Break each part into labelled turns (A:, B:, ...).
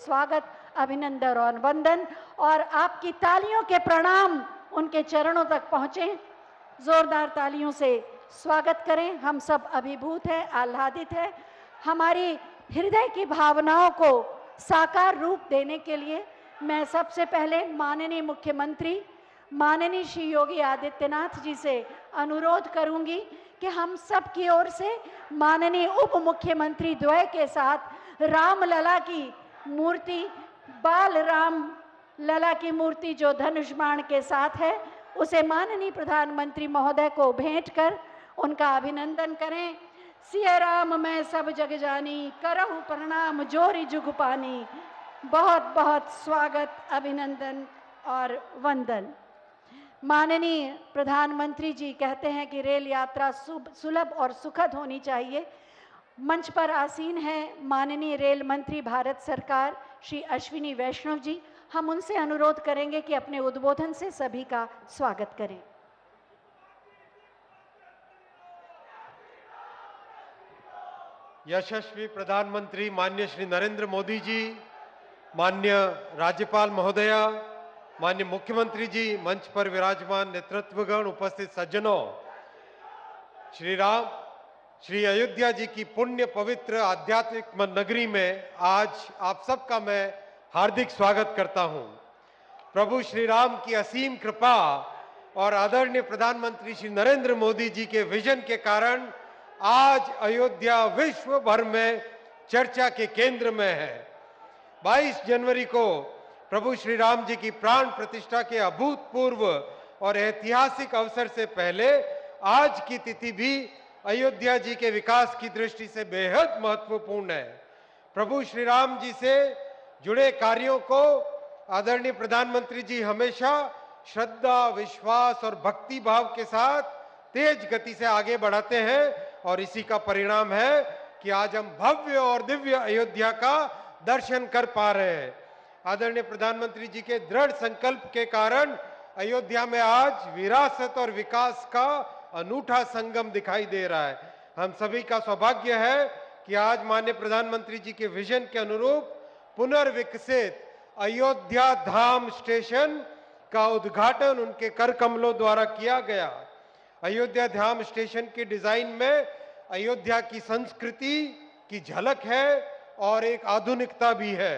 A: स्वागत, अभिनंदन और वंदन, और आपकी तालियों के प्रणाम उनके चरणों तक पहुंचे। जोरदार तालियों से स्वागत करें। हम सब अभिभूत हैं, आह्लादित हैं। हमारी हृदय की भावनाओं को साकार रूप देने के लिए मैं सबसे पहले माननीय मुख्यमंत्री माननीय श्री योगी आदित्यनाथ जी से अनुरोध करूंगी कि हम सब की ओर से माननीय उप मुख्यमंत्री द्वय के साथ रामलला की मूर्ति, बाल राम लला की मूर्ति जो धनुष बाण के साथ है, उसे माननीय प्रधानमंत्री महोदय को भेंट कर उनका अभिनंदन करें। सिया राम मैं सब जग जानी, करहु प्रणाम जोरी जुग पानी। बहुत बहुत स्वागत, अभिनंदन और वंदन। माननीय प्रधानमंत्री जी कहते हैं कि रेल यात्रा सुलभ और सुखद होनी चाहिए। मंच पर आसीन है माननीय रेल मंत्री भारत सरकार श्री अश्विनी वैष्णव जी। हम उनसे अनुरोध करेंगे कि अपने उद्बोधन से सभी का स्वागत करें।
B: यशस्वी प्रधानमंत्री माननीय श्री नरेंद्र मोदी जी, माननीय राज्यपाल महोदया, माननीय मुख्यमंत्री जी, मंच पर विराजमान नेतृत्वगण, उपस्थित सज्जनों, श्री अयोध्या जी की पुण्य पवित्र आध्यात्मिक नगरी में आज आप सबका मैं हार्दिक स्वागत करता हूं। प्रभु श्री राम की असीम कृपा और आदरणीय प्रधानमंत्री श्री नरेंद्र मोदी जी के विजन के कारण आज अयोध्या विश्व भर में चर्चा के केंद्र में है। 22 जनवरी को प्रभु श्री राम जी की प्राण प्रतिष्ठा के अभूतपूर्व और ऐतिहासिक अवसर से पहले आज की तिथि भी अयोध्या जी के विकास की दृष्टि से बेहद महत्वपूर्ण है। प्रभु श्री राम जी से जुड़े कार्यों को आदरणीय प्रधानमंत्री जी हमेशा श्रद्धा, विश्वास और भक्ति भाव के साथ तेज गति से आगे बढ़ाते हैं और इसी का परिणाम है कि आज हम भव्य और दिव्य अयोध्या का दर्शन कर पा रहे हैं। आदरणीय प्रधानमंत्री जी के दृढ़ संकल्प के कारण अयोध्या में आज विरासत और विकास का अनूठा संगम दिखाई दे रहा है। हम सभी का सौभाग्य है कि आज माननीय प्रधानमंत्री जी के विजन के अनुरूप पुनर्विकसित अयोध्या धाम स्टेशन का उद्घाटन उनके कर कमलों द्वारा किया गया। अयोध्या धाम स्टेशन के डिजाइन में अयोध्या की संस्कृति की झलक है और एक आधुनिकता भी है।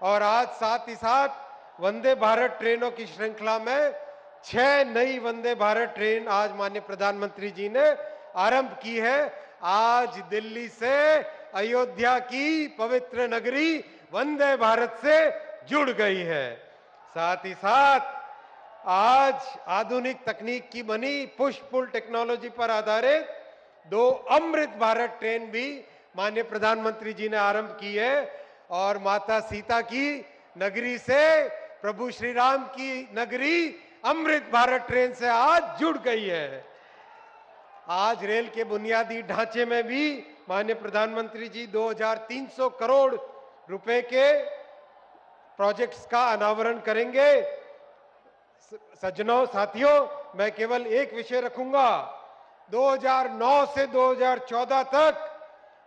B: और आज साथ ही साथ वंदे भारत ट्रेनों की श्रृंखला में 6 नई वंदे भारत ट्रेन आज माननीय प्रधानमंत्री जी ने आरंभ की है। आज दिल्ली से अयोध्या की पवित्र नगरी वंदे भारत से जुड़ गई है। साथ ही साथ आज आधुनिक तकनीक की बनी पुश पुल टेक्नोलॉजी पर आधारित 2 अमृत भारत ट्रेन भी माननीय प्रधानमंत्री जी ने आरंभ की है और माता सीता की नगरी से प्रभु श्री राम की नगरी अमृत भारत ट्रेन से आज जुड़ गई है। आज रेल के बुनियादी ढांचे में भी माननीय प्रधानमंत्री जी 2300 करोड़ रुपए के प्रोजेक्ट्स का अनावरण करेंगे। सज्जनों, साथियों, मैं केवल एक विषय रखूंगा। 2009 से 2014 तक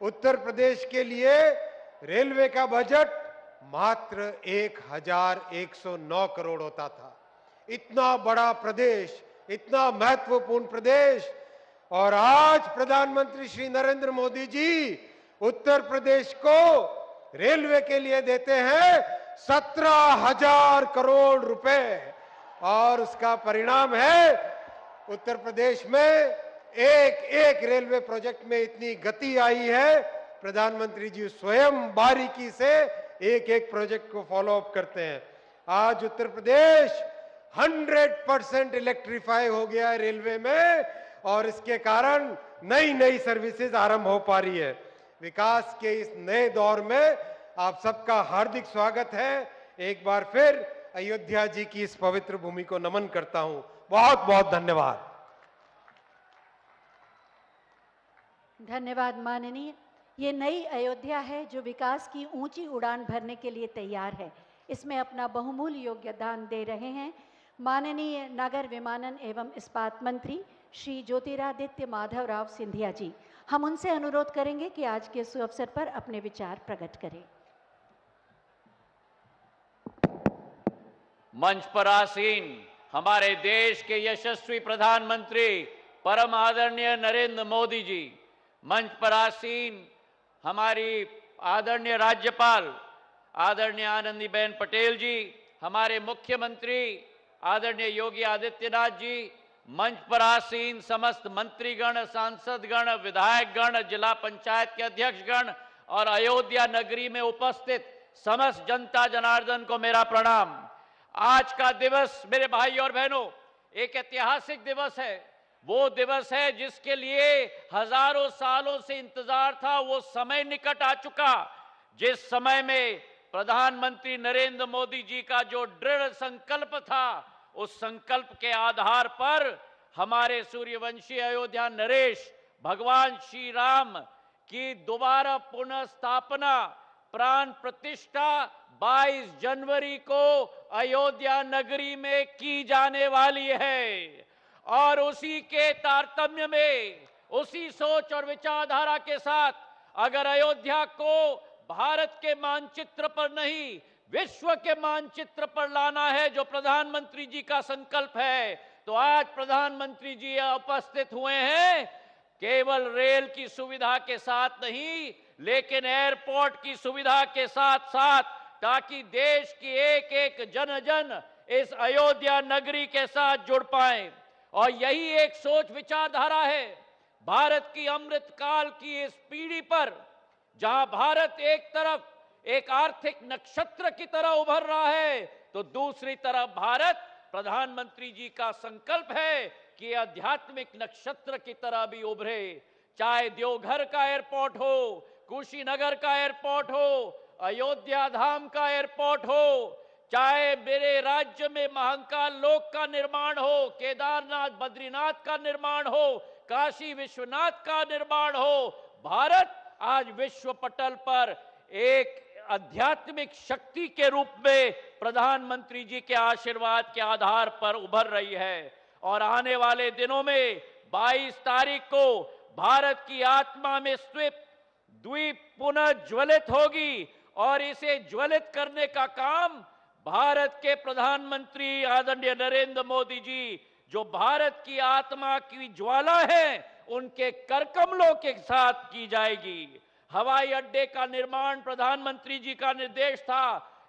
B: उत्तर प्रदेश के लिए रेलवे का बजट मात्र 1109 करोड़ होता था। इतना बड़ा प्रदेश, इतना महत्वपूर्ण प्रदेश, और आज प्रधानमंत्री श्री नरेंद्र मोदी जी उत्तर प्रदेश को रेलवे के लिए देते हैं 17,000 करोड़ रुपए, और उसका परिणाम है उत्तर प्रदेश में एक रेलवे प्रोजेक्ट में इतनी गति आई है। प्रधानमंत्री जी स्वयं बारीकी से एक प्रोजेक्ट को फॉलो अप करते हैं। आज उत्तर प्रदेश 100% इलेक्ट्रीफाई हो गया है रेलवे में, और इसके कारण नई सर्विसेज आरंभ हो पा रही है। विकास के इस नए दौर में आप सबका हार्दिक स्वागत है। एक बार फिर अयोध्या जी की इस पवित्र भूमि को नमन करता हूं। बहुत बहुत धन्यवाद।
A: धन्यवाद माननीय। ये नई अयोध्या है जो विकास की ऊंची उड़ान भरने के लिए तैयार है। इसमें अपना बहुमूल्य योगदान दे रहे हैं माननीय नगर विमानन एवं इस्पात मंत्री श्री ज्योतिरादित्य माधव राव सिंधिया जी। हम उनसे अनुरोध करेंगे कि आज के इस अवसर पर अपने विचार प्रकट करें।
C: मंच पर आसीन हमारे देश के यशस्वी प्रधानमंत्री परम आदरणीय नरेंद्र मोदी जी, मंच पर आसीन हमारी आदरणीय राज्यपाल आदरणीय आनंदीबेन पटेल जी, हमारे मुख्यमंत्री आदरणीय योगी आदित्यनाथ जी, मंच पर आसीन समस्त मंत्रीगण, सांसदगण, विधायकगण, जिला पंचायत के अध्यक्षगण और अयोध्या नगरी में उपस्थित समस्त जनता जनार्दन को मेरा प्रणाम। आज का दिवस मेरे भाई और बहनों एक ऐतिहासिक दिवस है। वो दिवस है जिसके लिए हजारों सालों से इंतजार था। वो समय निकट आ चुका जिस समय में प्रधानमंत्री नरेंद्र मोदी जी का जो दृढ़ संकल्प था, उस संकल्प के आधार पर हमारे सूर्यवंशी अयोध्या नरेश भगवान श्री राम की दोबारा पुनः स्थापना प्राण प्रतिष्ठा 22 जनवरी को अयोध्या नगरी में की जाने वाली है। और उसी के तारतम्य में, उसी सोच और विचारधारा के साथ अगर अयोध्या को भारत के मानचित्र पर नहीं, विश्व के मानचित्र पर लाना है, जो प्रधानमंत्री जी का संकल्प है, तो आज प्रधानमंत्री जी उपस्थित हुए हैं केवल रेल की सुविधा के साथ नहीं, लेकिन एयरपोर्ट की सुविधा के साथ साथ, ताकि देश की एक एक जन जन इस अयोध्या नगरी के साथ जुड़ पाए। और यही एक सोच विचारधारा है भारत की अमृत काल की इस पीढ़ी पर, जहां भारत एक तरफ एक आर्थिक नक्षत्र की तरह उभर रहा है, तो दूसरी तरफ भारत प्रधानमंत्री जी का संकल्प है कि आध्यात्मिक नक्षत्र की तरह भी उभरे। चाहे देवघर का एयरपोर्ट हो, कुशीनगर का एयरपोर्ट हो, अयोध्या धाम का एयरपोर्ट हो, चाहे मेरे राज्य में महाकाल लोक का निर्माण हो, केदारनाथ बद्रीनाथ का निर्माण हो, काशी विश्वनाथ का निर्माण हो, भारत आज विश्व पटल पर एक आध्यात्मिक शक्ति के रूप में प्रधानमंत्री जी के आशीर्वाद के आधार पर उभर रही है। और आने वाले दिनों में 22 तारीख को भारत की आत्मा में स्थित द्वीप पुनः ज्वलित होगी और इसे ज्वलित करने का काम भारत के प्रधानमंत्री आदरणीय नरेंद्र मोदी जी, जो भारत की आत्मा की ज्वाला है, उनके करकमलों के साथ की जाएगी। हवाई अड्डे का निर्माण प्रधानमंत्री जी का निर्देश था।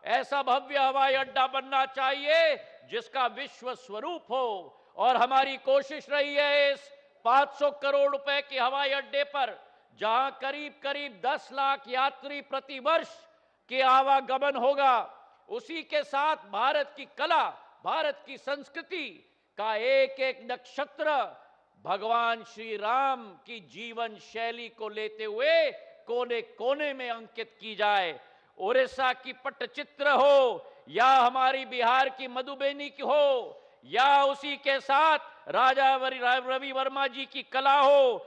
C: ऐसा भव्य हवाई अड्डा बनना चाहिए जिसका विश्व स्वरूप हो। और हमारी कोशिश रही है इस 500 करोड़ रुपए के हवाई अड्डे पर, जहां करीब करीब 10 लाख यात्री प्रति वर्ष के आवागमन होगा, उसी के साथ भारत की कला, भारत की संस्कृति का एक एक नक्षत्र भगवान श्री राम की जीवन शैली को लेते हुए कोने कोने में अंकित की जाए। उड़ीसा की पट्टचित्र हो या हमारी बिहार की मधुबनी की हो या उसी के साथ राजा रवि वर्मा जी की कला हो,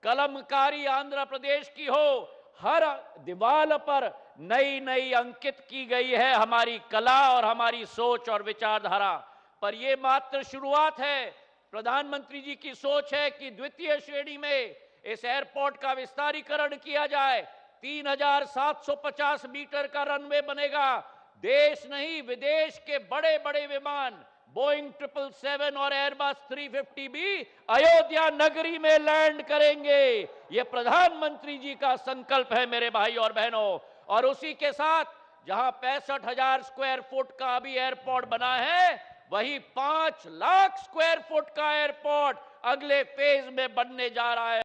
C: कलमकारी आंध्र प्रदेश की हो, हर दीवार पर नई नई अंकित की गई है हमारी कला और हमारी सोच और विचारधारा। पर यह मात्र शुरुआत है। प्रधानमंत्री जी की सोच है कि द्वितीय श्रेणी में इस एयरपोर्ट का विस्तारीकरण किया जाए। 3750 मीटर का रनवे बनेगा। देश नहीं विदेश के बड़े बड़े विमान बोइंग 777 और एयरबस 350 भी अयोध्या नगरी में लैंड करेंगे। यह प्रधानमंत्री जी का संकल्प है मेरे भाई और बहनों। और उसी के साथ जहां 65,000 स्क्वायर फुट का अभी एयरपोर्ट बना है, वही 5 लाख स्क्वायर फुट का एयरपोर्ट अगले फेज में बनने जा रहा है।